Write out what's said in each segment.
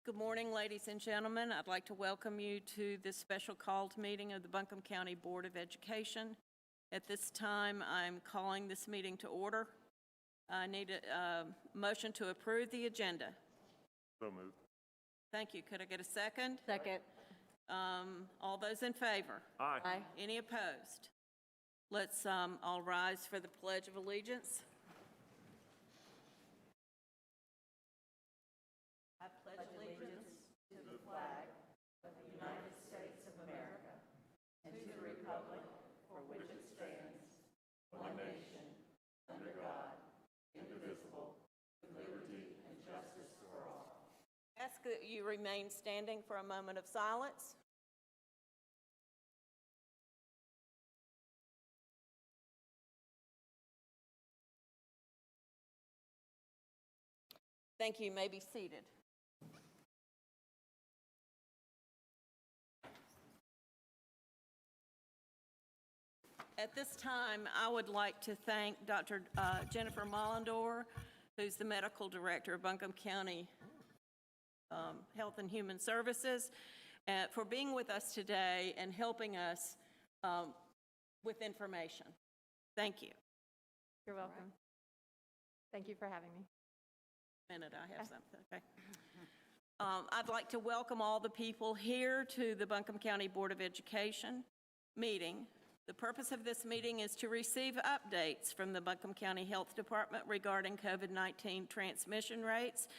Good morning, ladies and gentlemen. I'd like to welcome you to this special called meeting of the Buncombe County Board of Education. At this time, I'm calling this meeting to order. I need a motion to approve the agenda. So moved. Thank you. Could I get a second? Second. All those in favor? Aye. Aye. Any opposed? Let's all rise for the Pledge of Allegiance. I pledge allegiance to the flag of the United States of America and to the republic for which it stands, one nation, under God, indivisible, with liberty and justice for all. Ask that you remain standing for a moment of silence. Thank you. You may be seated. At this time, I would like to thank Dr. Jennifer Mollendor, who's the medical director of Buncombe County Health and Human Services, for being with us today and helping us with information. Thank you. You're welcome. Thank you for having me. Minute, I have something. Okay. I'd like to welcome all the people here to the Buncombe County Board of Education meeting. The purpose of this meeting is to receive updates from the Buncombe County Health Department regarding COVID-19 transmission rates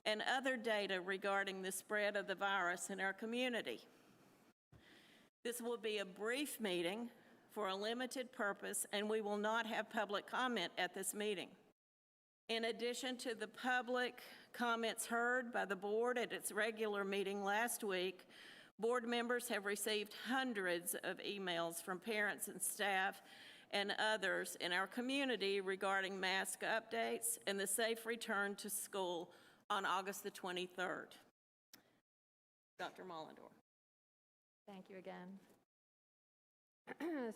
and other data regarding the spread of the virus in our community. This will be a brief meeting for a limited purpose, and we will not have public comment at this meeting. In addition to the public comments heard by the board at its regular meeting last week, board members have received hundreds of emails from parents and staff and others in our community regarding mask updates and the safe return to school on August the 23rd. Dr. Mollendor. Thank you again.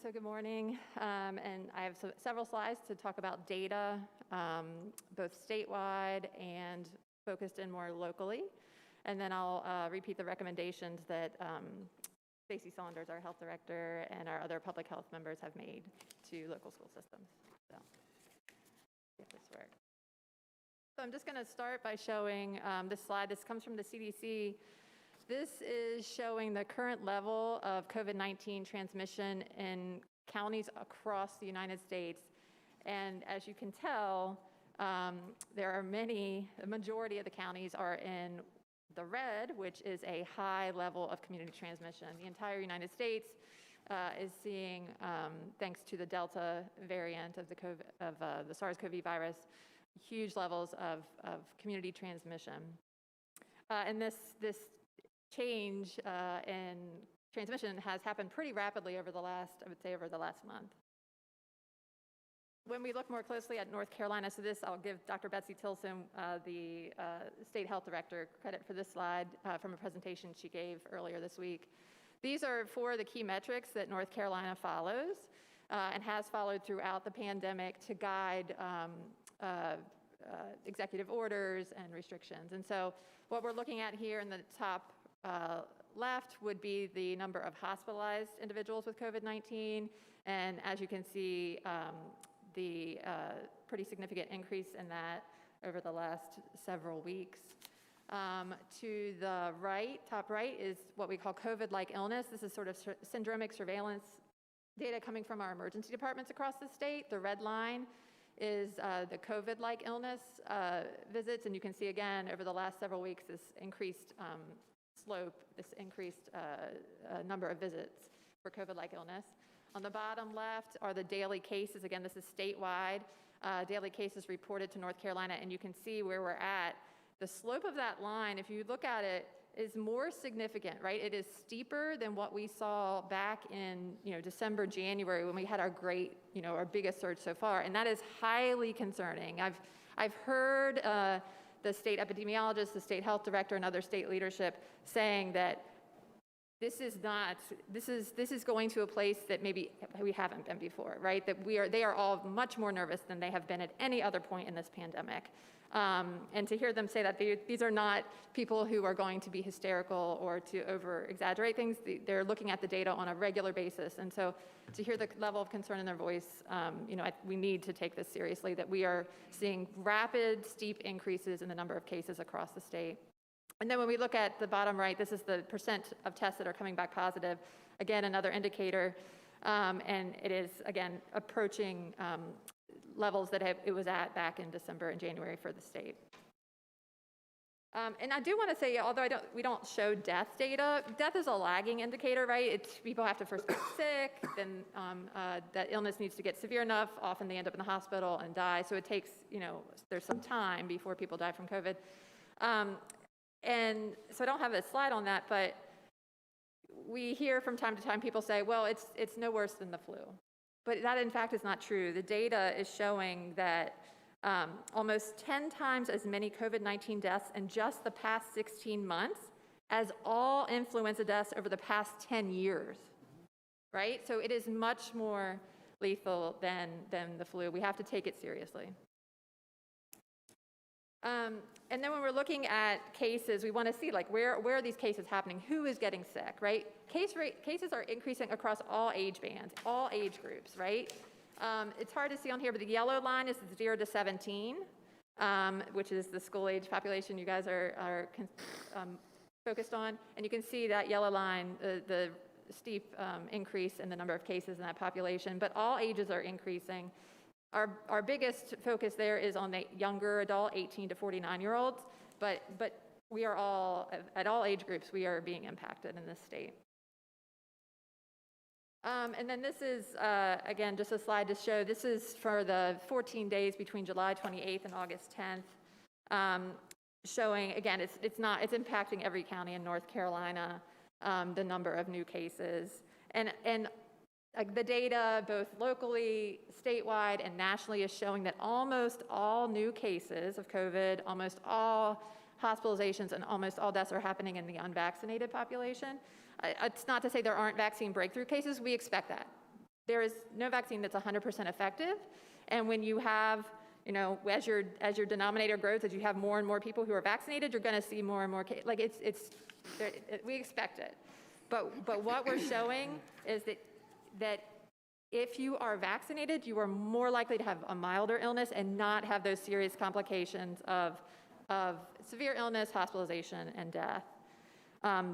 So good morning, and I have several slides to talk about data, both statewide and focused in more locally. And then I'll repeat the recommendations that Stacey Saunders, our health director, and our other public health members have made to local school systems. So, if this works. So I'm just going to start by showing this slide. This comes from the CDC. This is showing the current level of COVID-19 transmission in counties across the United States. And as you can tell, there are the majority of the counties are in the red, which is a high level of community transmission. The entire United States is seeing, thanks to the Delta variant of the SARS-CoV virus, huge levels of community transmission. And this change in transmission has happened pretty rapidly over the last month. When we look more closely at North Carolina, so this, I'll give Dr. Betsy Tilson, the state health director, credit for this slide from a presentation she gave earlier this week. These are four of the key metrics that North Carolina follows and has followed throughout the pandemic to guide executive orders and restrictions. And so what we're looking at here in the top left would be the number of hospitalized individuals with COVID-19. And as you can see, the pretty significant increase in that over the last several weeks. To the right, top right, is what we call COVID-like illness. This is sort of syndromic surveillance data coming from our emergency departments across the state. The red line is the COVID-like illness visits, and you can see again over the last several weeks this increased slope, this increased number of visits for COVID-like illness. On the bottom left are the daily cases. Again, this is statewide. Daily cases reported to North Carolina, and you can see where we're at. The slope of that line, if you look at it, is more significant, right? It is steeper than what we saw back in, December, January, when we had our our biggest surge so far, and that is highly concerning. I've heard the state epidemiologist, the state health director, and other state leadership saying that this is going to a place that maybe we haven't been before, right? They are all much more nervous than they have been at any other point in this pandemic. And to hear them say that these are not people who are going to be hysterical or to over-exaggerate things. They're looking at the data on a regular basis. And so to hear the level of concern in their voice, we need to take this seriously, that we are seeing rapid, steep increases in the number of cases across the state. And then when we look at the bottom right, this is the percent of tests that are coming back positive. Again, another indicator. And it is, again, approaching levels that it was at back in December and January for the state. And I do want to say, although we don't show death data, death is a lagging indicator, right? People have to first get sick, then that illness needs to get severe enough. Often they end up in the hospital and die. So it takes, there's some time before people die from COVID. And so I don't have a slide on that, but we hear from time to time people say, well, it's no worse than the flu. But that, in fact, is not true. The data is showing that almost 10 times as many COVID-19 deaths in just the past 16 months as all influenza deaths over the past 10 years, right? So it is much more lethal than the flu. We have to take it seriously. And then when we're looking at cases, we want to see where are these cases happening? Who is getting sick, right? Cases are increasing across all age bands, all age groups, right? It's hard to see on here, but the yellow line is 0 to 17, which is the school age population you guys are focused on. And you can see that yellow line, the steep increase in the number of cases in that population, but all ages are increasing. Our biggest focus there is on the younger adult, 18 to 49-year-olds, but we are all, at all age groups, we are being impacted in this state. And then this is, again, just a slide to show, this is for the 14 days between July 28th and August 10th, showing, again, it's impacting every county in North Carolina, the number of new cases. And the data, both locally, statewide, and nationally, is showing that almost all new cases of COVID, almost all hospitalizations, and almost all deaths are happening in the unvaccinated population. It's not to say there aren't vaccine breakthrough cases. We expect that. There is no vaccine that's 100% effective. And when you have, as your denominator grows, as you have more and more people who are vaccinated, you're going to see more and more cases. We expect it. But what we're showing is that if you are vaccinated, you are more likely to have a milder illness and not have those serious complications of severe illness, hospitalization, and death.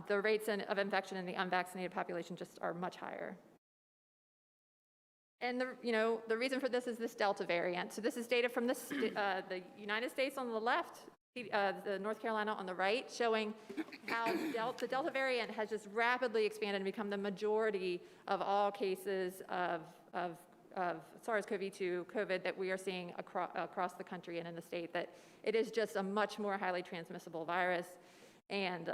The rates of infection in the unvaccinated population just are much higher. And the reason for this is this Delta variant. So this is data from the United States on the left, the North Carolina on the right, showing how the Delta variant has just rapidly expanded and become the majority of all cases of SARS-CoV-2 COVID that we are seeing across the country and in the state, that it is just a much more highly transmissible virus and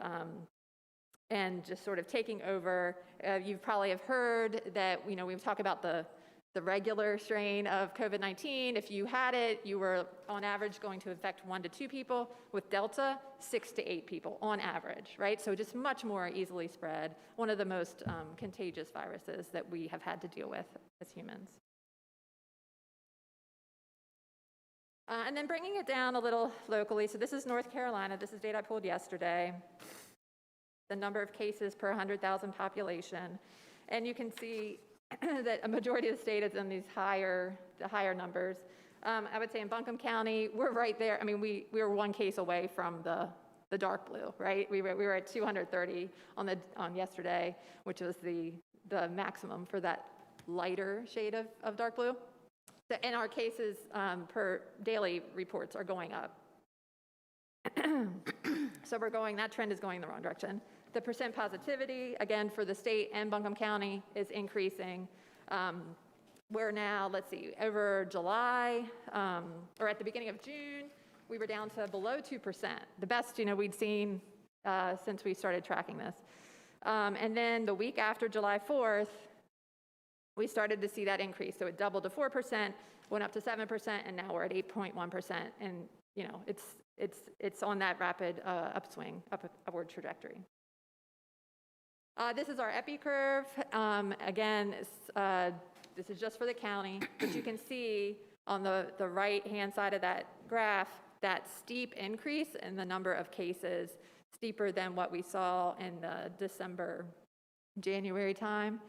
just sort of taking over. You probably have heard that, we've talked about the regular strain of COVID-19. If you had it, you were on average going to infect 1 to 2 people. With Delta, 6 to 8 people on average, right? So just much more easily spread. One of the most contagious viruses that we have had to deal with as humans. And then bringing it down a little locally. So this is North Carolina. This is data I pulled yesterday. The number of cases per 100,000 population. And you can see that a majority of the state is in the higher numbers. I would say in Buncombe County, we're right there. I mean, we were 1 case away from the dark blue, right? We were at 230 on yesterday, which was the maximum for that lighter shade of dark blue. And our cases per daily reports are going up. So that trend is going in the wrong direction. The percent positivity, again, for the state and Buncombe County is increasing. We're now, let's see, over July, or at the beginning of June, we were down to below 2%, the best, we'd seen since we started tracking this. And then the week after July 4th, we started to see that increase. So it doubled to 4%, went up to 7%, and now we're at 8.1%. And, it's on that rapid upswing, upward trajectory. This is our epi curve. Again, this is just for the county, but you can see on the right-hand side of that graph that steep increase in the number of cases, steeper than what we saw in the December, January time.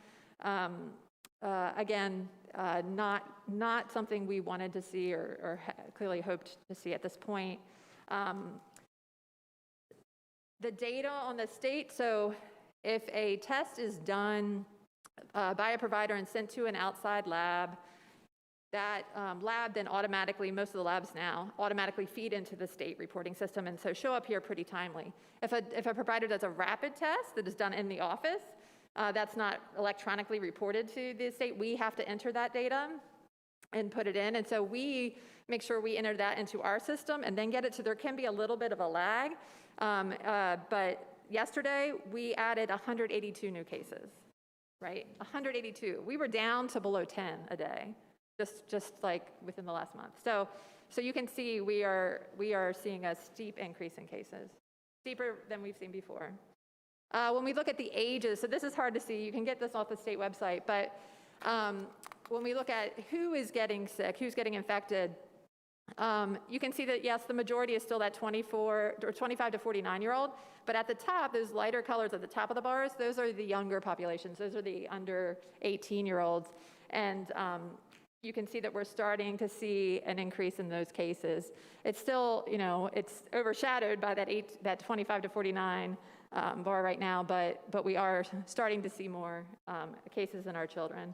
Again, not something we wanted to see or clearly hoped to see at this point. The data on the state, so if a test is done by a provider and sent to an outside lab, that lab then automatically, most of the labs now, automatically feed into the state reporting system and so show up here pretty timely. If a provider does a rapid test that is done in the office, that's not electronically reported to the state. We have to enter that data and put it in. And so we make sure we enter that into our system and then get it to, there can be a little bit of a lag. But yesterday we added 182 new cases, right? 182. We were down to below 10 a day, just like within the last month. So you can see we are seeing a steep increase in cases, steeper than we've seen before. When we look at the ages, so this is hard to see. You can get this off the state website, but when we look at who is getting sick, who's getting infected, you can see that, yes, the majority is still that 24 or 25 to 49-year-old, but at the top, those lighter colors at the top of the bars, those are the younger populations. Those are the under 18-year-olds. And you can see that we're starting to see an increase in those cases. It's still, it's overshadowed by that 25 to 49 bar right now, but we are starting to see more cases in our children.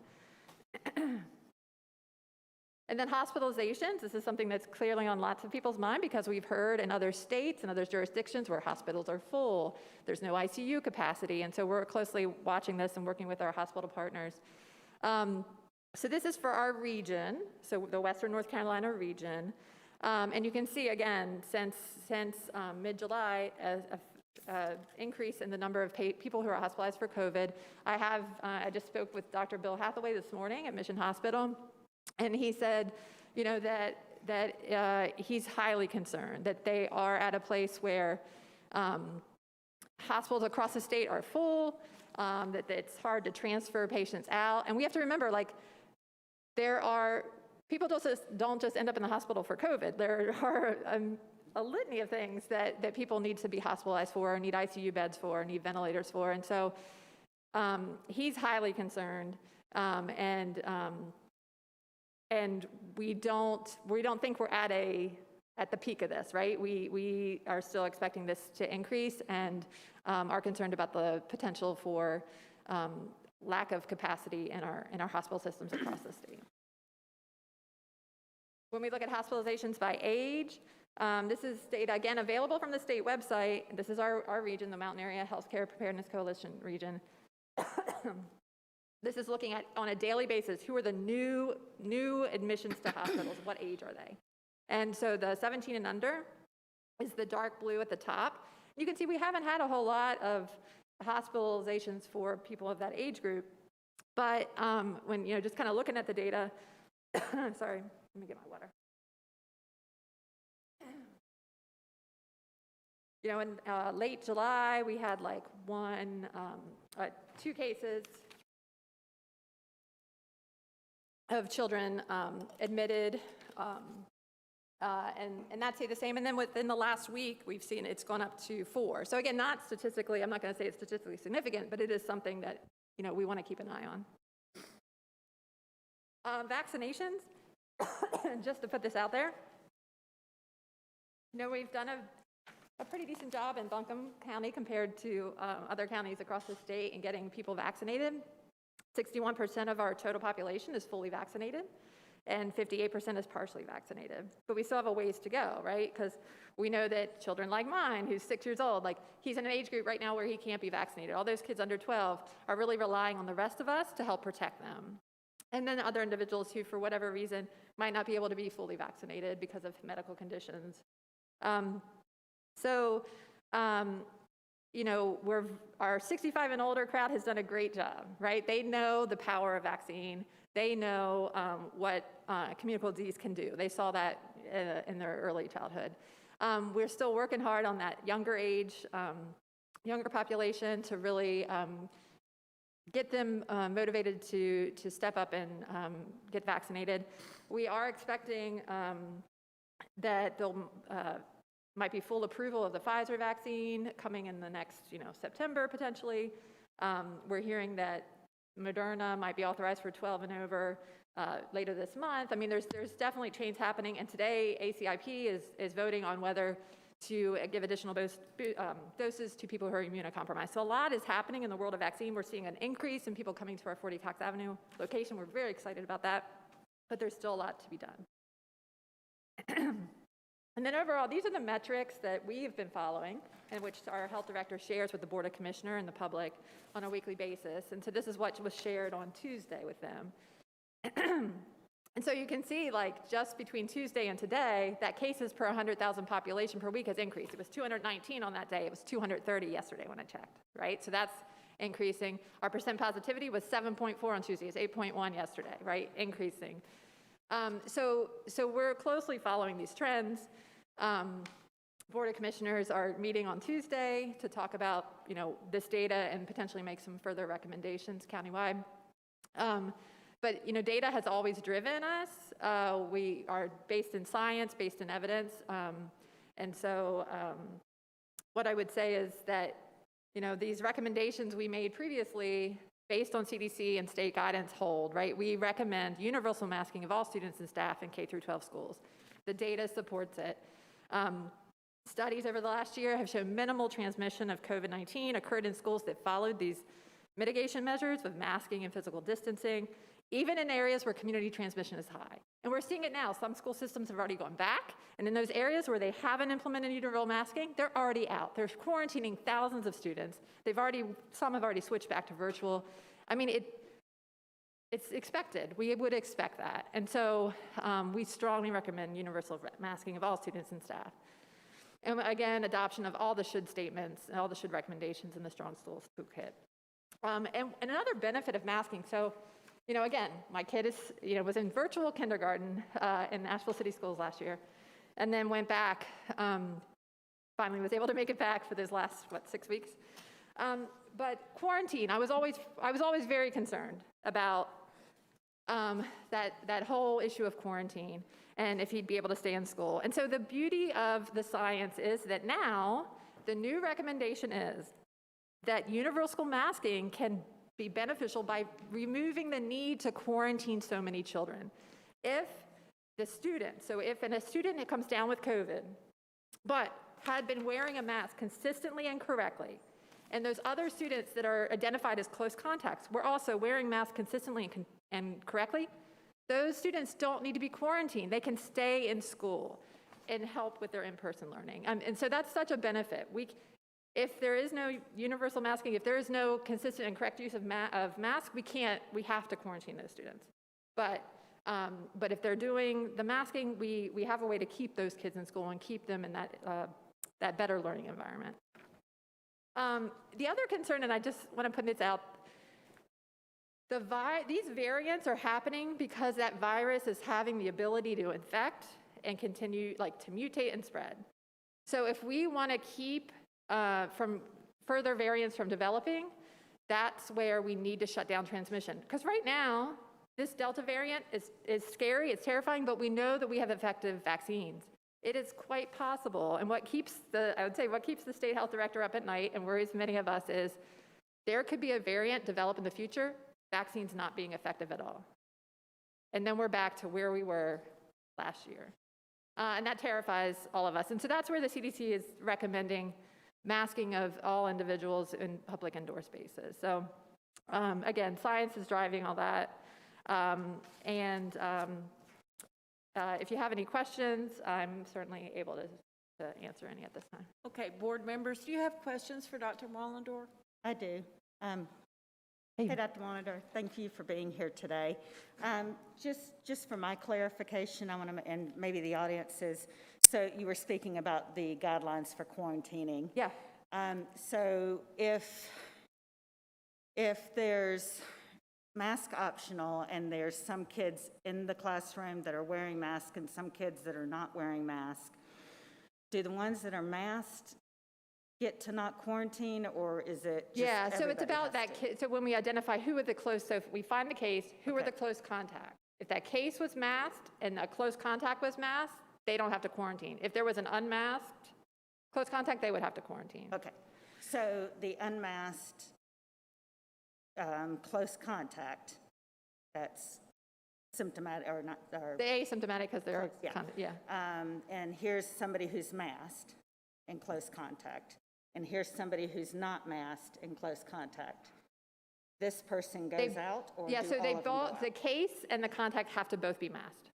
And then hospitalizations, this is something that's clearly on lots of people's mind because we've heard in other states and other jurisdictions where hospitals are full, there's no ICU capacity, and so we're closely watching this and working with our hospital partners. So this is for our region, so the Western North Carolina region, and you can see again, since mid-July, an increase in the number of people who are hospitalized for COVID. I just spoke with Dr. Bill Hathaway this morning at Mission Hospital, and he said, that he's highly concerned that they are at a place where hospitals across the state are full, that it's hard to transfer patients out. And we have to remember, people don't just end up in the hospital for COVID. There are a litany of things that people need to be hospitalized for, need ICU beds for, need ventilators for. And so he's highly concerned. And we don't think we're at the peak of this, right? We are still expecting this to increase and are concerned about the potential for lack of capacity in our hospital systems across the state. When we look at hospitalizations by age, this is data, again, available from the state website. This is our region, the Mountain Area Healthcare Preparedness Coalition region. This is looking at, on a daily basis, who are the new admissions to hospitals, what age are they? And so the 17 and under is the dark blue at the top. You can see we haven't had a whole lot of hospitalizations for people of that age group, but when, just kind of looking at the data, sorry, let me get my water. In late July, we had two cases of children admitted, and that's the same. And then within the last week, we've seen it's gone up to 4. So again, not statistically, I'm not going to say it's statistically significant, but it is something that we want to keep an eye on. Vaccinations, just to put this out there, we've done a pretty decent job in Buncombe County compared to other counties across the state in getting people vaccinated. 61% of our total population is fully vaccinated, and 58% is partially vaccinated. But we still have a ways to go, right? Because we know that children like mine, who's 6 years old, he's in an age group right now where he can't be vaccinated. All those kids under 12 are really relying on the rest of us to help protect them. And then other individuals who, for whatever reason, might not be able to be fully vaccinated because of medical conditions. Our 65 and older crowd has done a great job, right? They know the power of vaccine. They know what communicable disease can do. They saw that in their early childhood. We're still working hard on that younger age, younger population to really get them motivated to step up and get vaccinated. We are expecting that they'll might be full approval of the Pfizer vaccine coming in the next, September potentially. We're hearing that Moderna might be authorized for 12 and over later this month. I mean, there's definitely change happening, and today ACIP is voting on whether to give additional doses to people who are immunocompromised. So a lot is happening in the world of vaccine. We're seeing an increase in people coming to our 40 Cox Avenue location. We're very excited about that, but there's still a lot to be done. And then overall, these are the metrics that we have been following and which our health director shares with the Board of Commissioner and the public on a weekly basis. And so this is what was shared on Tuesday with them. And so you can see, like, just between Tuesday and today, that cases per 100,000 population per week has increased. It was 219 on that day. It was 230 yesterday when I checked, right? So that's increasing. Our percent positivity was 7.4 on Tuesday. It's 8.1 yesterday, right? Increasing. So we're closely following these trends. Board of Commissioners are meeting on Tuesday to talk about, this data and potentially make some further recommendations countywide. But, data has always driven us. We are based in science, based in evidence. And so what I would say is that, these recommendations we made previously based on CDC and state guidance hold, right? We recommend universal masking of all students and staff in K through 12 schools. The data supports it. Studies over the last year have shown minimal transmission of COVID-19 occurred in schools that followed these mitigation measures with masking and physical distancing, even in areas where community transmission is high. And we're seeing it now. Some school systems have already gone back, and in those areas where they haven't implemented universal masking, they're already out. They're quarantining thousands of students. Some have already switched back to virtual. I mean, it's expected. We would expect that. And so we strongly recommend universal masking of all students and staff. And again, adoption of all the should statements and all the should recommendations in the Strong Schools Toolkit. And another benefit of masking, so, again, my kid was in virtual kindergarten in Nashville City Schools last year, and then went back, finally was able to make it back for those last, 6 weeks. But quarantine, I was always very concerned about that whole issue of quarantine and if he'd be able to stay in school. And so the beauty of the science is that now the new recommendation is that universal masking can be beneficial by removing the need to quarantine so many children. If a student that comes down with COVID, but had been wearing a mask consistently and correctly, and those other students that are identified as close contacts were also wearing masks consistently and correctly, those students don't need to be quarantined. They can stay in school and help with their in-person learning. And so that's such a benefit. If there is no universal masking, if there is no consistent and correct use of masks, we have to quarantine those students. But if they're doing the masking, we have a way to keep those kids in school and keep them in that better learning environment. The other concern, and I just want to put this out, these variants are happening because that virus is having the ability to infect and continue to mutate and spread. So if we want to keep from further variants from developing, that's where we need to shut down transmission. Because right now, this Delta variant is scary, it's terrifying, but we know that we have effective vaccines. It is quite possible, and what keeps the state health director up at night and worries many of us is there could be a variant develop in the future, vaccines not being effective at all. And then we're back to where we were last year. And that terrifies all of us. And so that's where the CDC is recommending masking of all individuals in public indoor spaces. So again, science is driving all that. If you have any questions, I'm certainly able to answer any at this time. Okay, board members, do you have questions for Dr. Mollendor? I do. Hey, Dr. Monitor, thank you for being here today. Just for my clarification, I want to, and maybe the audience is, so you were speaking about the guidelines for quarantining. Yeah. So if there's mask optional and there's some kids in the classroom that are wearing masks and some kids that are not wearing masks, do the ones that are masked get to not quarantine, or is it just Yeah, so it's everybody about has that, to? so when we identify who are the close, so if we find the case, who are Okay. the close contacts? If that case was masked and a close contact was masked, they don't have to quarantine. If there was an unmasked close contact, they would have to quarantine. Okay, so the unmasked close contact, that's symptomatic or not, or, The asymptomatic because they're, Yeah. And here's somebody who's masked in close contact, and here's somebody who's not masked in close contact. This person goes out, or yeah, do so all they of them go both, out? the case and the contact have to both be masked.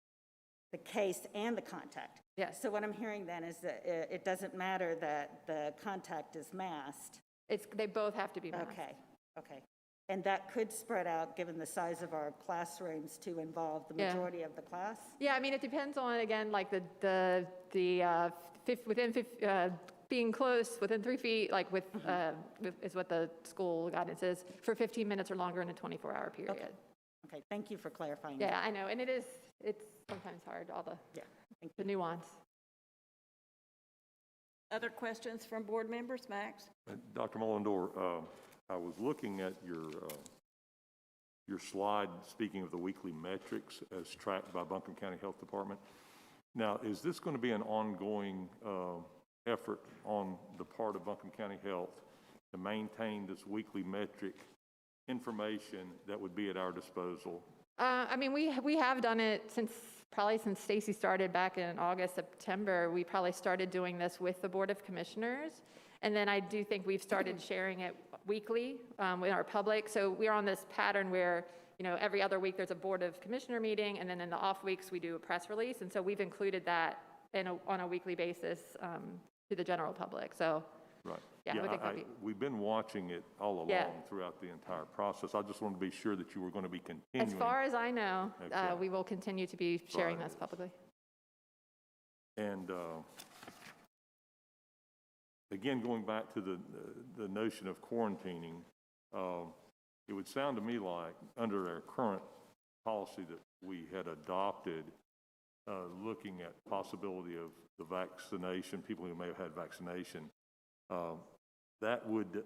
The case and the contact? Yes. So what I'm hearing then is that it doesn't matter that the contact is masked. They both have to be masked. Okay. And that could spread out, given the size of our classrooms, to involve the Yeah. majority of the class? Yeah, I mean, it depends on, again, like being close, within 3 feet, like is what the school guidance is, for 15 minutes or longer in a 24-hour period. Okay, thank you for clarifying. Yeah, that. I know, and it's sometimes hard, all Yeah, thank the nuance. Other questions from board members? Max? Dr. Mullendore, I was looking at your slide, speaking of the weekly metrics as tracked by Buncombe County Health Department. Now, is this going to be an ongoing effort on the part of Buncombe County Health to maintain this weekly metric information that would be at our disposal? I mean, we have done it since Stacy started back in August, September. We probably started doing this with the Board of Commissioners. And then I do think we've started sharing it weekly with our public. So we're on this pattern where, every other week there's a Board of Commissioner meeting, and then in the off weeks we do a press release. And so we've included that on a weekly basis to the general public. So Right. Yeah, I think we've been watching it all along Yeah. throughout the entire process. I just wanted to be sure that you were going to be continuing. as far as I know, Okay. we will continue to be sharing Right. this publicly. And again, going back to the notion of quarantining, it would sound to me like under our current policy that we had adopted, looking at possibility of the vaccination, people who may have had vaccination, that would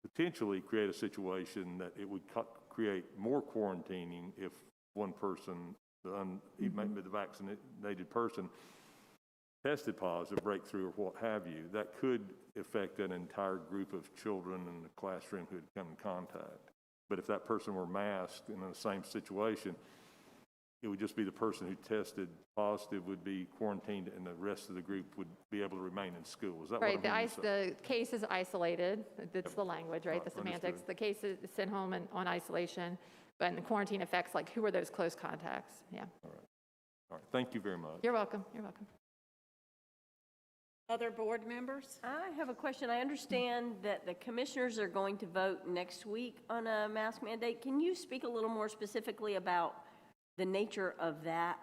potentially create a situation that it would create more quarantining if one person, maybe the vaccinated person, tested positive, breakthrough, or what have you. That could affect an entire group of children in the classroom who had come in contact. But if that person were masked in the same situation, it would just be the person who tested positive would be quarantined, and the rest of the group would be able to remain in school. Is that Right, what I'm hearing you say? the case is isolated. That's the language, right? The semantics. Understood. The case is sent home and on isolation, but the quarantine affects, like, who are those close contacts? Yeah. All right. Thank you very much. You're welcome. You're welcome. Other board members? I have a question. I understand that the commissioners are going to vote next week on a mask mandate. Can you speak a little more specifically about the nature of that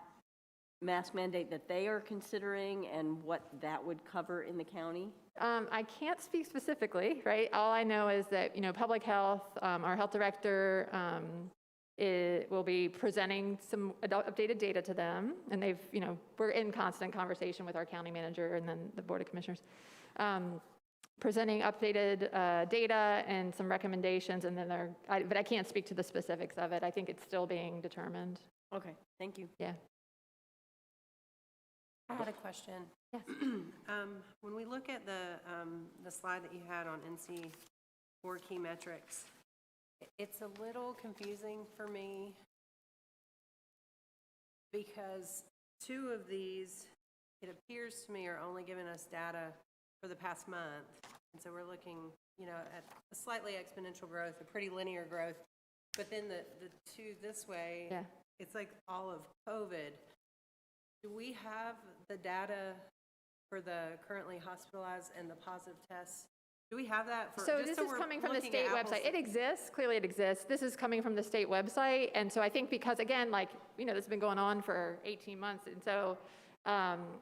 mask mandate that they are considering and what that would cover in the county? I can't speak specifically, right? All I know is that, public health, our health director will be presenting some updated data to them. And we're in constant conversation with our county manager and then the Board of Commissioners, presenting updated data and some recommendations. And then but I can't speak to the specifics of it. I think it's still being determined. Okay, thank you. Yeah. I had a question. Yes. When we look at the slide that you had on NC 4 key metrics, it's a little confusing for me because 2 of these, it appears to me, are only giving us data for the past month. And so we're looking, at a slightly exponential growth, a pretty linear growth. But then the 2 this way, Yeah. it's like all of COVID. Do we have the data for the currently hospitalized and the positive tests? Do we have that? So this is coming from the state website. It exists, clearly it exists. This is coming from the state website. And so I think because, again, this has been going on for 18 months. And so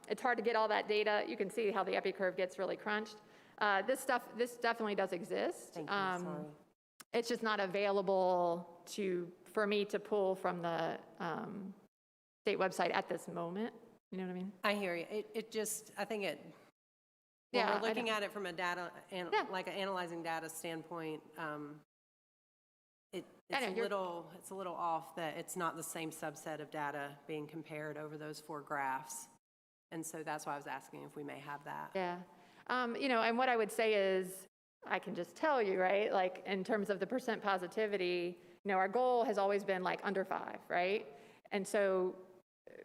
it's hard to get all that data. You can see how the EpiCurve gets really crunched. This definitely does exist. Thank you, sorry. It's just not available for me to pull from the state website at this moment. You know what I mean? I hear you. I think When Yeah, we're I looking know. at it from a data, Yeah. like an analyzing data standpoint, I it's know, a you're- little off that it's not the same subset of data being compared over those 4 graphs. And so that's why I was asking if we may have that. Yeah. And what I would say is, I can just tell you, right? Like, in terms of the percent positivity, our goal has always been like under 5, right? And so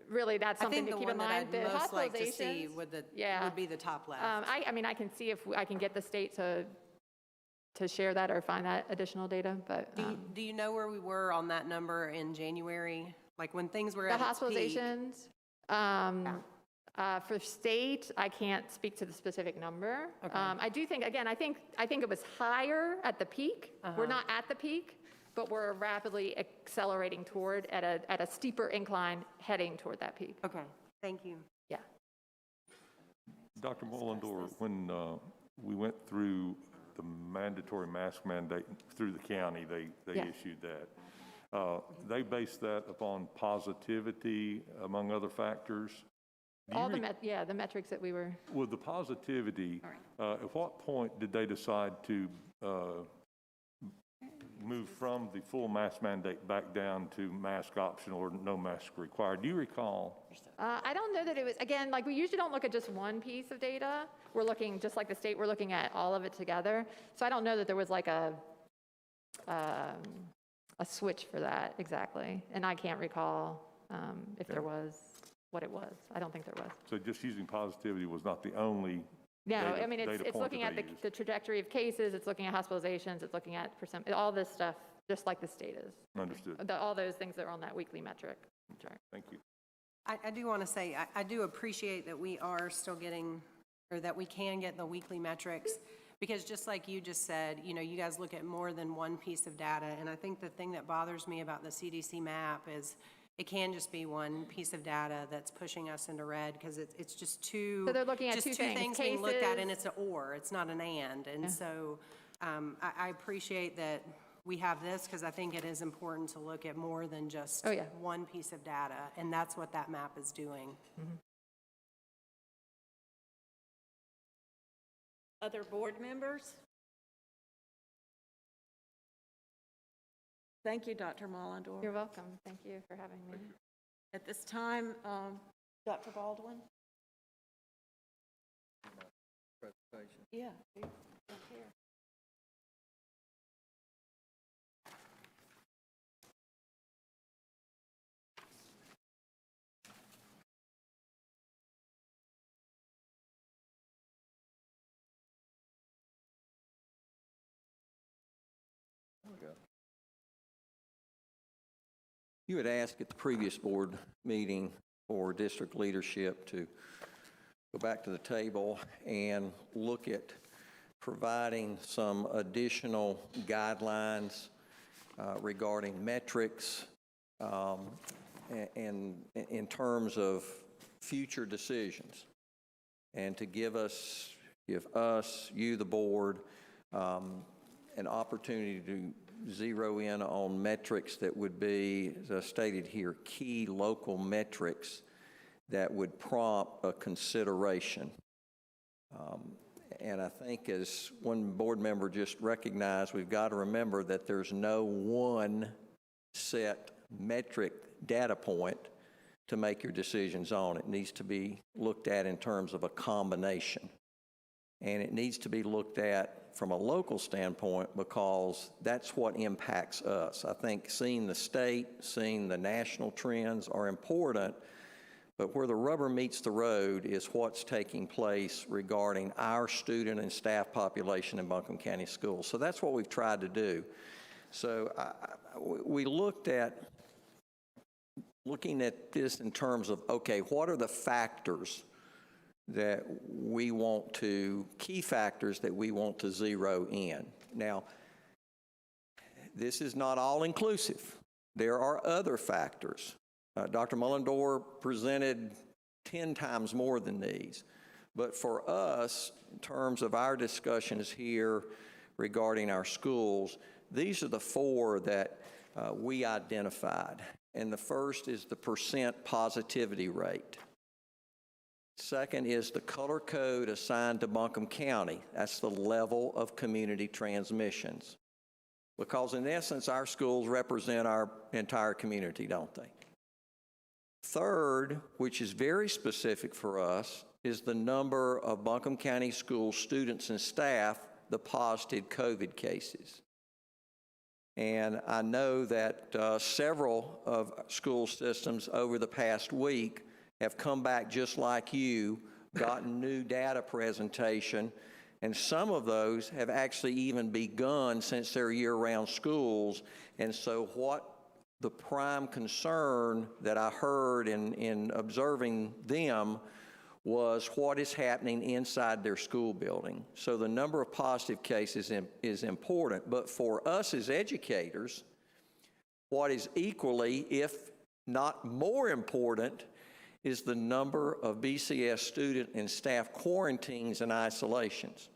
really that's I something think to the keep one in that mind. I'd The most like to see hospitalizations, yeah. would be the top left. I mean, I can see if I can get the state to share that or find that additional data, but Do you know where we were on that number in January? Like when things were the at its peak? hospitalizations, for state, I can't speak to the specific number. I do think, again, I think it was higher at the peak. We're not at the peak, but we're rapidly accelerating toward at a steeper incline heading toward that peak. Okay, thank you. Yeah. Dr. Mullendorf, when we went through the mandatory mask mandate through the county, they Yeah. issued that. They based that upon positivity, among other factors. Do you All the re- the metrics that we were. With the positivity, at what point did they decide to move from the full mask mandate back down to mask optional or no mask required? Do you recall? I don't know that it was, again, like, we usually don't look at just one piece of data. We're looking, just like the state, we're looking at all of it together. So I don't know that there was like a switch for that exactly. And I can't recall if there was, what it was. I don't think there was. So just using positivity was not the only No, data- I mean, data it's point looking that at they used. the trajectory of cases, it's looking at hospitalizations, it's looking at percent, all this stuff, just like the state is. Understood. All those things that are on that weekly metric chart. Thank you. I do want to say, I do appreciate that we are still getting, or that we can get the weekly metrics, because just like you just said, you guys look at more than one piece of data, and I think the thing that bothers me about the CDC map is it can just be one piece of data that's pushing us into red, because it's just two. So they're looking at just two things, being looked at, and cases. it's an or, it's not an and so I appreciate that we have this, because I think it is important to look at more than just Oh, yeah. one piece of data, and that's what that map is doing. Other board members? Thank you, Dr. Mullendorf. You're welcome. Thank you for having me. At this time, Dr. Baldwin? Presentation. Yeah. Here. You had asked at the previous board meeting for district leadership to go back to the table and look at providing some additional guidelines regarding metrics and in terms of future decisions, and to give us, you, the board, an opportunity to zero in on metrics that would be, as I stated here, key local metrics that would prompt a consideration. And I think, as one board member just recognized, we've got to remember that there's no one set metric data point to make your decisions on. It needs to be looked at in terms of a combination. And it needs to be looked at from a local standpoint, because that's what impacts us. I think seeing the state, seeing the national trends are important, but where the rubber meets the road is what's taking place regarding our student and staff population in Buncombe County Schools. So that's what we've tried to do. So we looking at this in terms of, okay, what are the factors that we want to, key factors that we want to zero in. Now, this is not all inclusive. There are other factors. Dr. Mullendorf presented 10 times more than these. But for us, in terms of our discussions here regarding our schools, these are the 4 that we identified. And the first is the percent positivity rate. Second is the color code assigned to Buncombe County. That's the level of community transmissions. Because in essence, our schools represent our entire community, don't they? Third, which is very specific for us, is the number of Buncombe County school students and staff that positive COVID cases. And I know that several of school systems over the past week have come back just like you, gotten new data presentation, and some of those have actually even begun since they're year-round schools. And so what the prime concern that I heard in observing them was what is happening inside their school building. So the number of positive cases is important, but for us as educators, what is equally, if not more important, is the number of BCS student and staff quarantines and isolations.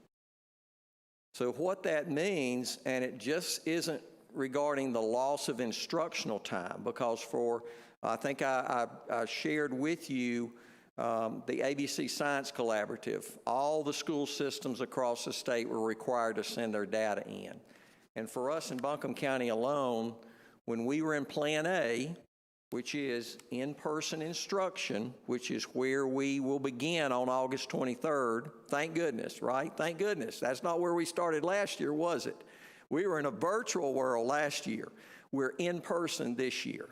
So what that means, and it just isn't regarding the loss of instructional time, because I think I shared with you the ABC Science Collaborative. All the school systems across the state were required to send their data in. And for us in Buncombe County alone, when we were in Plan A, which is in-person instruction, which is where we will begin on August 23rd, thank goodness, right? Thank goodness. That's not where we started last year, was it? We were in a virtual world last year. We're in person this year.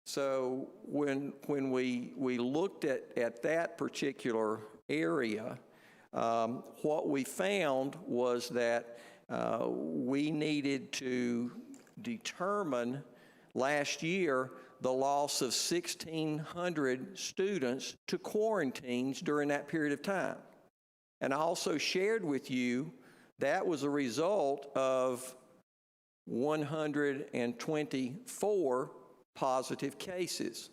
So when we looked at that particular area, what we found was that we needed to determine last year the loss of 1,600 students to quarantines during that period of time. And I also shared with you that was a result of 124 positive cases.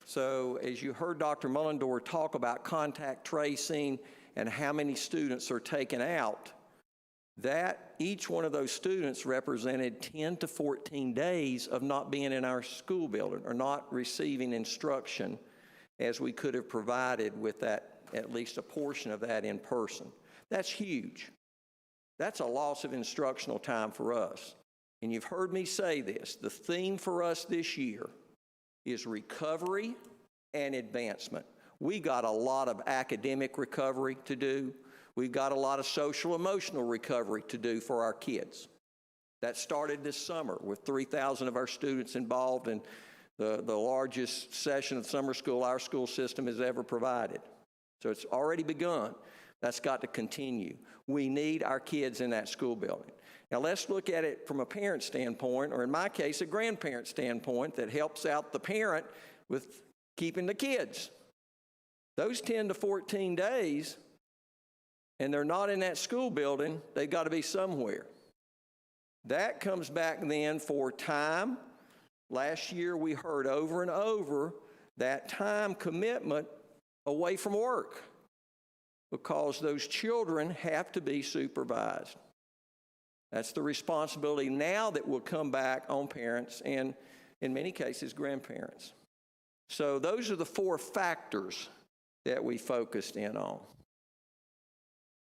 So as you heard Dr. Mullendorf talk about contact tracing and how many students are taken out, that each one of those students represented 10 to 14 days of not being in our school building or not receiving instruction as we could have provided with that, at least a portion of that in person. That's huge. That's a loss of instructional time for us. And you've heard me say this, the theme for us this year is recovery and advancement. We got a lot of academic recovery to do. We've got a lot of social emotional recovery to do for our kids. That started this summer with 3,000 of our students involved in the largest session of summer school our school system has ever provided. So it's already begun. That's got to continue. We need our kids in that school building. Now let's look at it from a parent standpoint, or in my case, a grandparent standpoint that helps out the parent with keeping the kids. Those 10 to 14 days, and they're not in that school building, they've got to be somewhere. That comes back then for time. Last year we heard over and over that time commitment away from work because those children have to be supervised. That's the responsibility now that will come back on parents and, in many cases, grandparents. So those are the four factors that we focused in on.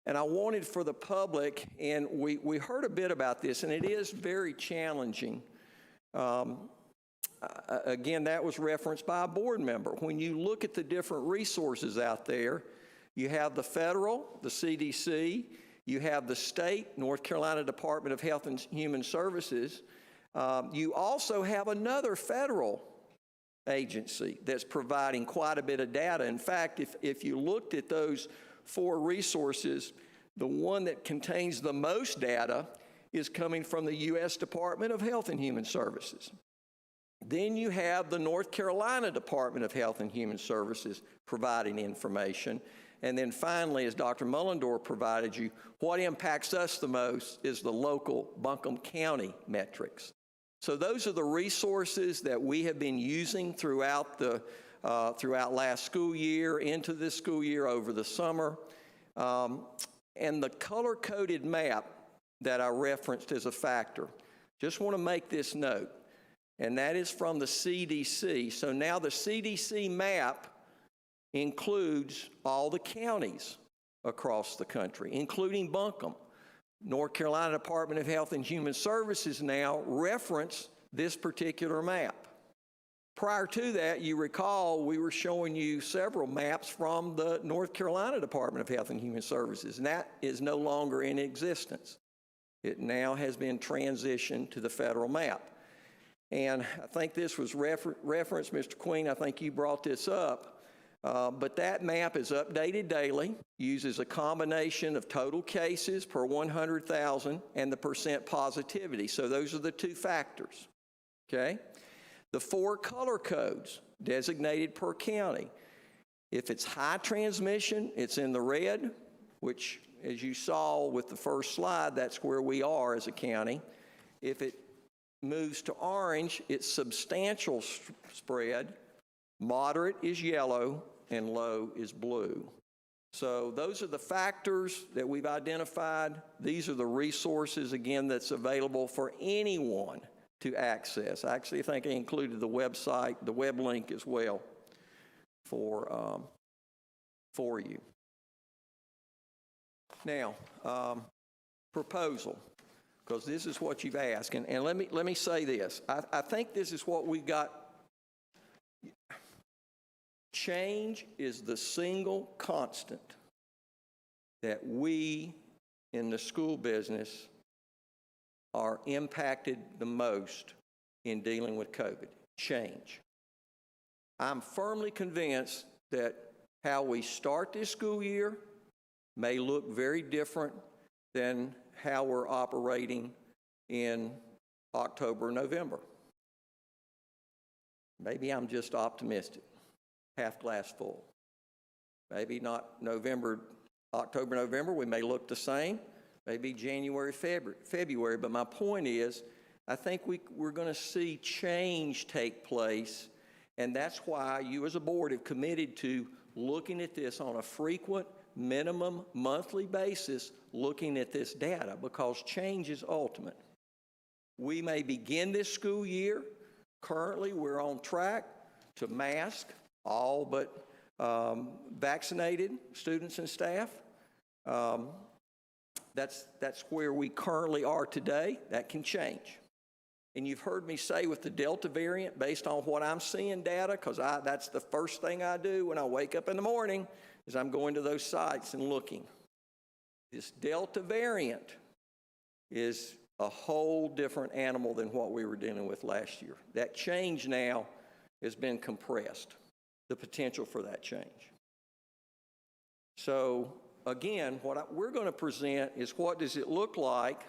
And I wanted for the public, and we heard a bit about this, and it is very challenging. Again, that was referenced by a board member. When you look at the different resources out there, you have the federal, the CDC, you have the state, North Carolina Department of Health and Human Services. You also have another federal agency that's providing quite a bit of data. In fact, if you looked at those four resources, the one that contains the most data is coming from the U.S. Department of Health and Human Services. Then you have the North Carolina Department of Health and Human Services providing information. And then finally, as Dr. Mullendorf provided you, what impacts us the most is the local Buncombe County metrics. So those are the resources that we have been using throughout last school year, into this school year, over the summer. And the color-coded map that I referenced as a factor, just want to make this note, and that is from the CDC. So now the CDC map includes all the counties across the country, including Buncombe. North Carolina Department of Health and Human Services now reference this particular map. Prior to that, you recall, we were showing you several maps from the North Carolina Department of Health and Human Services, and that is no longer in existence. It now has been transitioned to the federal map. And I think this was referenced, Mr. Queen, I think you brought this up, but that map is updated daily, uses a combination of total cases per 100,000 and the percent positivity. So those are the two factors, okay? The 4 color codes designated per county. If it's high transmission, it's in the red, which, as you saw with the first slide, that's where we are as a county. If it moves to orange, it's substantial spread, moderate is yellow, and low is blue. So those are the factors that we've identified. These are the resources, again, that's available for anyone to access. I actually think I included the website, the web link as well for you. Now, proposal, because this is what you've asked, and let me say this. I think this is what we've got. Change is the single constant that we in the school business are impacted the most in dealing with COVID. Change. I'm firmly convinced that how we start this school year may look very different than how we're operating in October, November. Maybe I'm just optimistic, half glass full. Maybe not October, November, we may look the same. Maybe January, February, but my point is, I think we're going to see change take place, and that's why you as a board have committed to looking at this on a frequent, minimum, monthly basis, looking at this data, because change is ultimate. We may begin this school year. Currently, we're on track to mask all but vaccinated students and staff. That's where we currently are today. That can change. And you've heard me say with the Delta variant, based on what I'm seeing data, because that's the first thing I do when I wake up in the morning, is I'm going to those sites and looking. This Delta variant is a whole different animal than what we were dealing with last year. That change now has been compressed, the potential for that change. So again, what we're going to present is what does it look like,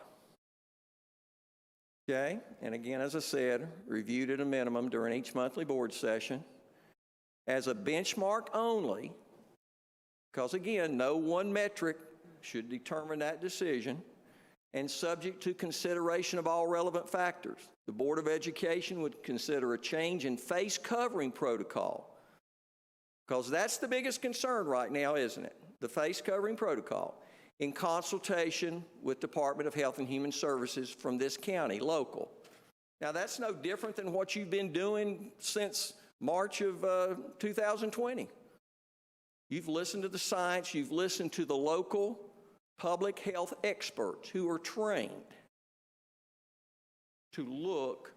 okay? And again, as I said, reviewed at a minimum during each monthly board session as a benchmark only, because again, no one metric should determine that decision, and subject to consideration of all relevant factors. The Board of Education would consider a change in face covering protocol, because that's the biggest concern right now, isn't it? The face covering protocol, in consultation with Department of Health and Human Services from this county, local. Now, that's no different than what you've been doing since March of 2020. You've listened to the science, you've listened to the local public health experts who are trained to look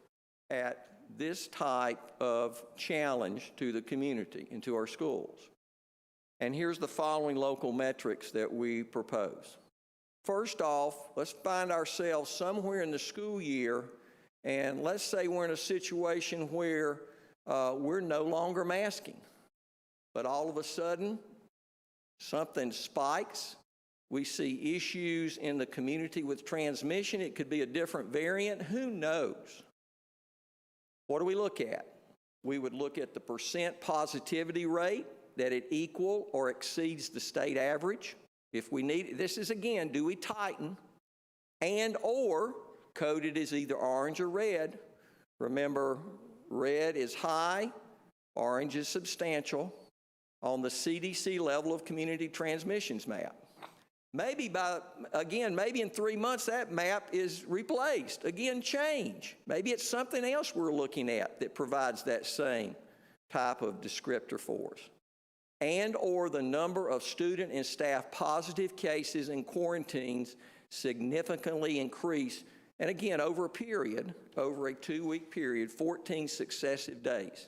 at this type of challenge to the community and to our schools. And here's the following local metrics that we propose. First off, let's find ourselves somewhere in the school year, and let's say we're in a situation where we're no longer masking, but all of a sudden something spikes. We see issues in the community with transmission. It could be a different variant. Who knows? What do we look at? We would look at the percent positivity rate, that it equal or exceeds the state average. If we need, this is again, do we tighten and or coded as either orange or red? Remember, red is high, orange is substantial on the CDC level of community transmissions map. Maybe maybe in 3 months that map is replaced. Again, change. Maybe it's something else we're looking at that provides that same type of descriptor for us. and/or the number of student and staff positive cases and quarantines significantly increase, and again, over a 2-week period, 14 successive days.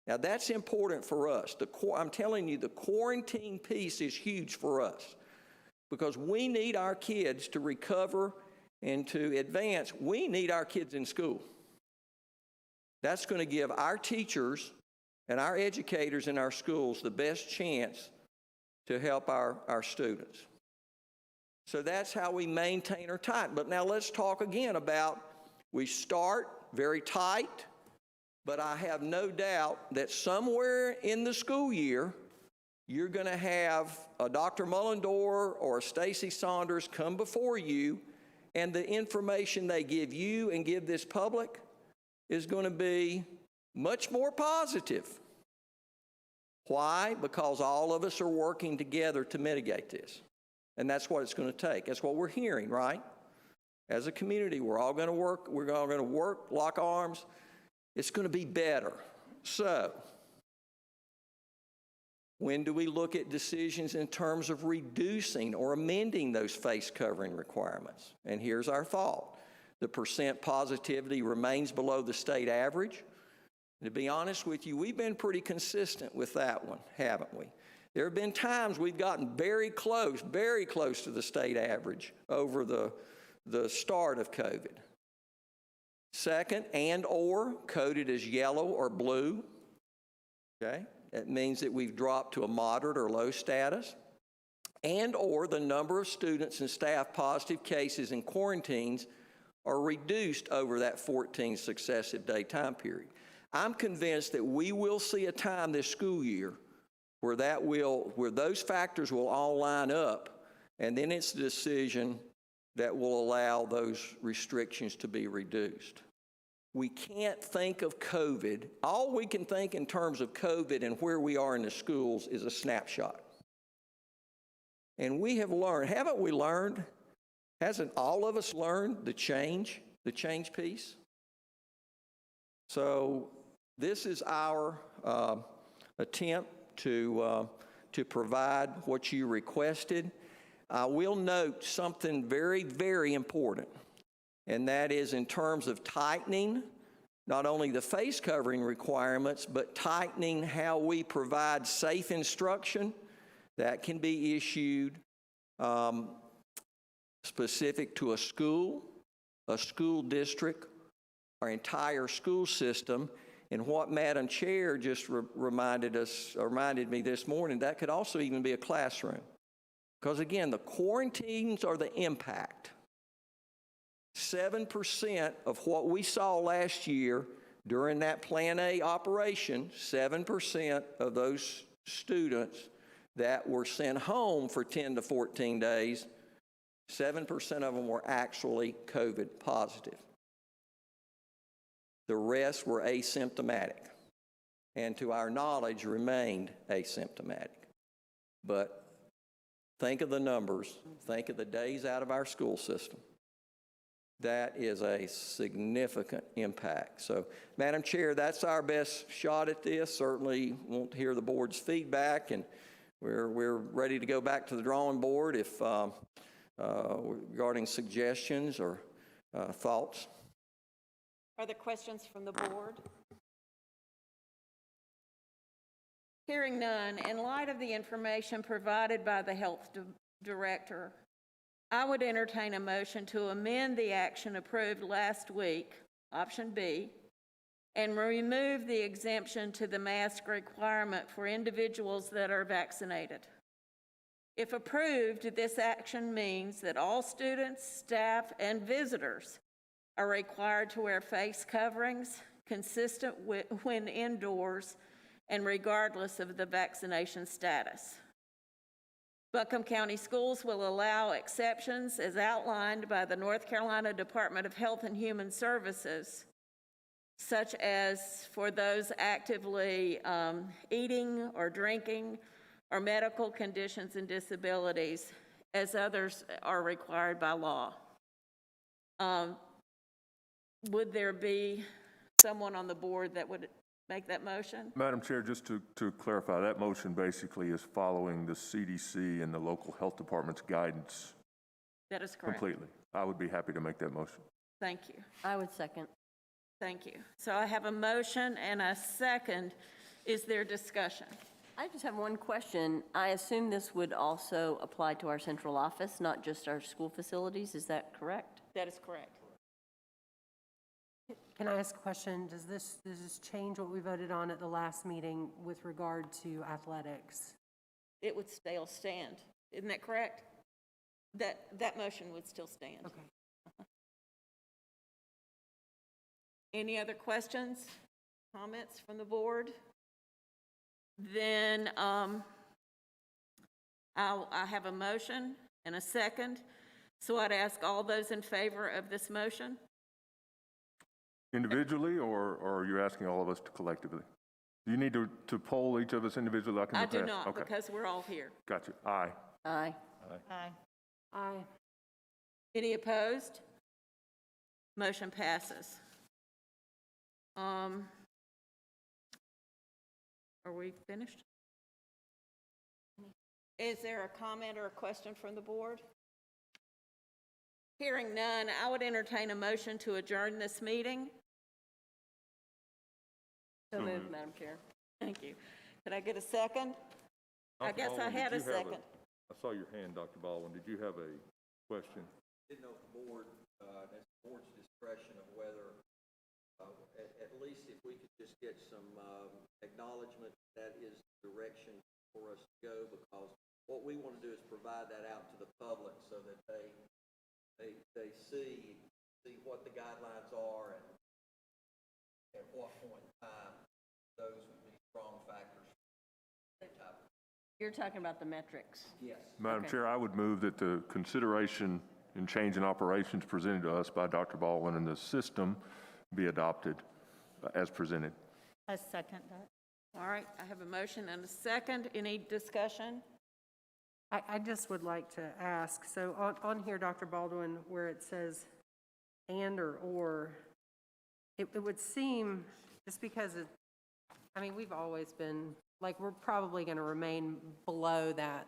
Now, that's important for us. I'm telling you, the quarantine piece is huge for us because we need our kids to recover and to advance. We need our kids in school. That's going to give our teachers and our educators in our schools the best chance to help our students. So that's how we maintain our time. But now let's talk again about, we start very tight, but I have no doubt that somewhere in the school year, you're going to have a Dr. Mullendore or a Stacy Saunders come before you, and the information they give you and give this public is going to be much more positive. Why? Because all of us are working together to mitigate this. And that's what it's going to take. That's what we're hearing, right? As a community, we're all going to work. We're all going to work, lock arms. It's going to be better. So, when do we look at decisions in terms of reducing or amending those face covering requirements? And here's our thought. The percent positivity remains below the state average. To be honest with you, we've been pretty consistent with that one, haven't we? There have been times we've gotten very close to the state average over the start of COVID. Second, and/or coded as yellow or blue. Okay? That means that we've dropped to a moderate or low status. And/or the number of students and staff positive cases and quarantines are reduced over that 14 successive day time period. I'm convinced that we will see a time this school year where those factors will all line up, and then it's the decision that will allow those restrictions to be reduced. We can't think of COVID. All we can think in terms of COVID and where we are in the schools is a snapshot. And we have learned, haven't we learned? Hasn't all of us learned the change piece? So this is our attempt to provide what you requested. I will note something very, very important, and that is in terms of tightening not only the face covering requirements, but tightening how we provide safe instruction that can be issued specific to a school district, our entire school system. And what Madam Chair just reminded me this morning, that could also even be a classroom. Because again, the quarantines are the impact. 7% of what we saw last year during that Plan A operation, 7% of those students that were sent home for 10 to 14 days, 7% of them were actually COVID positive. The rest were asymptomatic, and to our knowledge remained asymptomatic. But think of the numbers, think of the days out of our school system. That is a significant impact. So, Madam Chair, that's our best shot at this. Certainly want to hear the board's feedback, and we're ready to go back to the drawing board if regarding suggestions or thoughts. Are there questions from the board? Hearing none, in light of the information provided by the health director, I would entertain a motion to amend the action approved last week, option B, and remove the exemption to the mask requirement for individuals that are vaccinated. If approved, this action means that all students, staff, and visitors are required to wear face coverings consistent when indoors and regardless of the vaccination status. Buncombe County Schools will allow exceptions as outlined by the North Carolina Department of Health and Human Services, such as for those actively eating or drinking or medical conditions and disabilities, as others are required by law. Would there be someone on the board that would make that motion? Madam Chair, just to clarify, that motion basically is following the CDC and the local health department's guidance That is correct. completely. I would be happy to make that motion. Thank you. I would second. Thank you. So I have a motion and a second. Is there discussion? I just have one question. I assume this would also apply to our central office, not just our school facilities. Is that correct? That is correct. Can I ask a question? Does this change what we voted on at the last meeting with regard to athletics? It would still stand. Isn't that correct? That motion would still stand. Okay. Any other questions, comments from the board? Then I have a motion and a second. So I'd ask all those in favor of this motion? Individually, or are you asking all of us to collectively? Do you need to poll each of us individually like in the I past? do not, Okay, because we're all here. got you. Aye. Aye. Aye. Aye. Any opposed? Motion passes. Are we finished? Is there a comment or a question from the board? Hearing none, I would entertain a motion to adjourn this meeting. So moved, Madam Chair. Thank you. Could I get a second? I Dr. guess I Baldwin, had did a you have second. I saw your hand, Dr. Baldwin. Did you have a question? Didn't know if the board, that's the board's discretion of whether, at least if we could just get some acknowledgement that is the direction for us to go, because what we want to do is provide that out to the public so that they see what the guidelines are and at what point in time those would be strong factors. You're talking about the metrics. Yes. Madam Okay. Chair, I would move that the consideration and change in operations presented to us by Dr. Baldwin and the system be adopted as presented. I second that. All right, I have a motion and a second. Any discussion? I just would like to ask, so on here, Dr. Baldwin, where it says and or, it would seem, just because we've always been, like, we're probably going to remain below that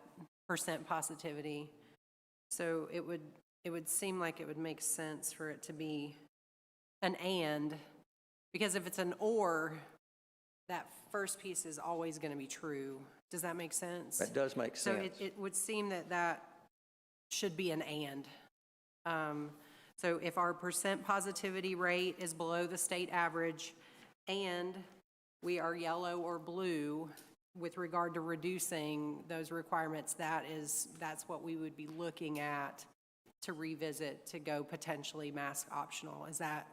% positivity. So it would seem like it would make sense for it to be an and, because if it's an or, that first piece is always going to be true. Does that make sense? That does make So sense. it would seem that should be an and. So if our % positivity rate is below the state average and we are yellow or blue with regard to reducing those requirements, that's what we would be looking at to revisit, to go potentially mask optional. Is that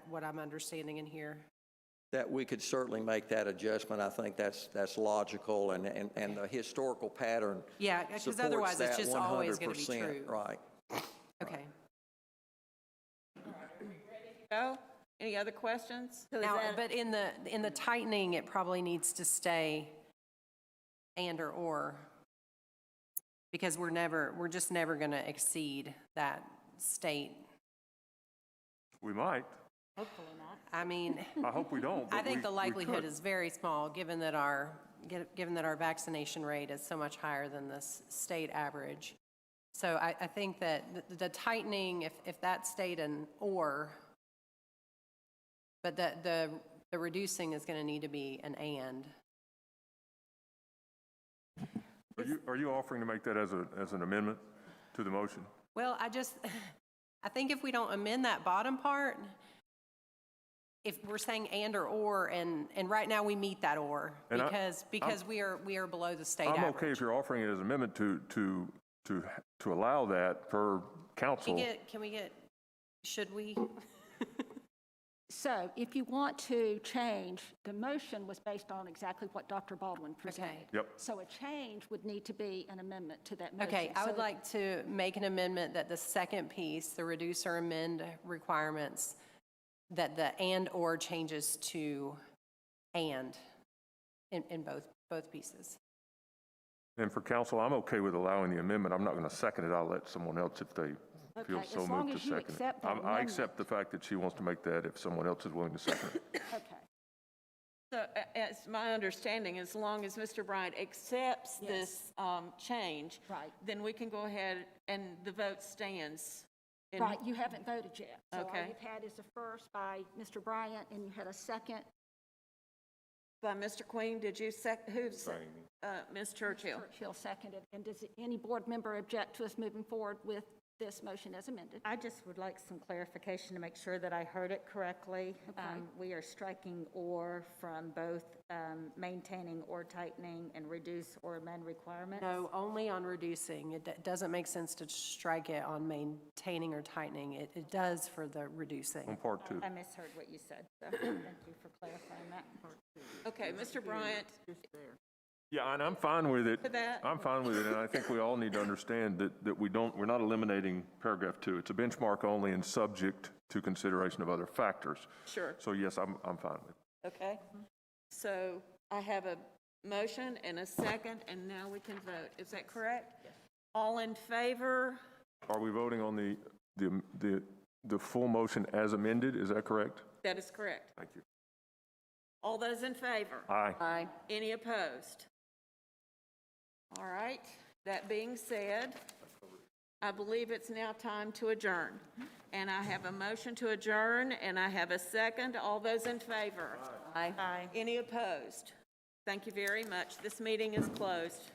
what I'm understanding in here? That we could certainly make that adjustment. I think that's logical, and the historical pattern Yeah, because supports otherwise it's that just always going to be 100%, true. right. Okay. Go? Any other questions? So is Now, that- but in the tightening, it probably needs to stay and or, because we're just never going to exceed that state. We might. Hopefully not. I mean, I hope we don't. I but think we the likelihood could. is very small, given that our vaccination rate is so much higher than the state average. So I think that the tightening, if that stayed an or, but the reducing is going to need to be an and. Are you offering to make that as an amendment to the motion? Well, I think if we don't amend that bottom part, if we're saying and or, and right now we meet that or, And because we are below the state I'm average. okay if you're offering it as an amendment to allow that per council. Should we? So if you want to change, the motion was based on exactly what Dr. Baldwin presented. Yep. So a change would need to be an amendment to that motion. Okay, I would So- like to make an amendment that the second piece, the reduce or amend requirements, that the and or changes to and in both pieces. And for council, I'm okay with allowing the amendment. I'm not going to second it. I'll let someone else, if they feel Okay, so as long moved, to as you second it. accept that I amendment. accept the fact that she wants to make that if someone else is willing to second it. Okay. So as my understanding, as long as Mr. Bryant accepts this change, Right. then we can go ahead and the vote stands. in- Right, you haven't voted yet. So all Okay. you've had is a first by Mr. Bryant, and you had a second. By Mr. Queen, did you who's, Amy. Ms. Churchill? Churchill seconded. And does any board member object to us moving forward with this motion as amended? I just would like some clarification to make sure that I heard it correctly. We are striking "or" from both maintaining or tightening and reduce or amend requirements. No, only on reducing. It doesn't make sense to strike it on maintaining or tightening. It does for the reducing. On part two. I misheard what you said, so thank you for clarifying that. Okay, Mr. Bryant, Yeah, and I'm fine with it. For that? I'm fine with it, and I think we all need to understand that we're not eliminating paragraph 2. It's a benchmark only and subject to consideration of other factors. sure, So yes, I'm fine with it. okay. So I have a motion and a second, and now we can vote. Is that correct? Yes. All in favor? Are we voting on the full motion as amended? Is that correct? That is correct. Thank you. All those in favor? Aye. Aye. Any opposed? All right, that being said, I believe it's now time to adjourn. And I have a motion to adjourn, and I have a second. All those in favor? Aye. Aye. Any opposed? Thank you very much. This meeting is closed.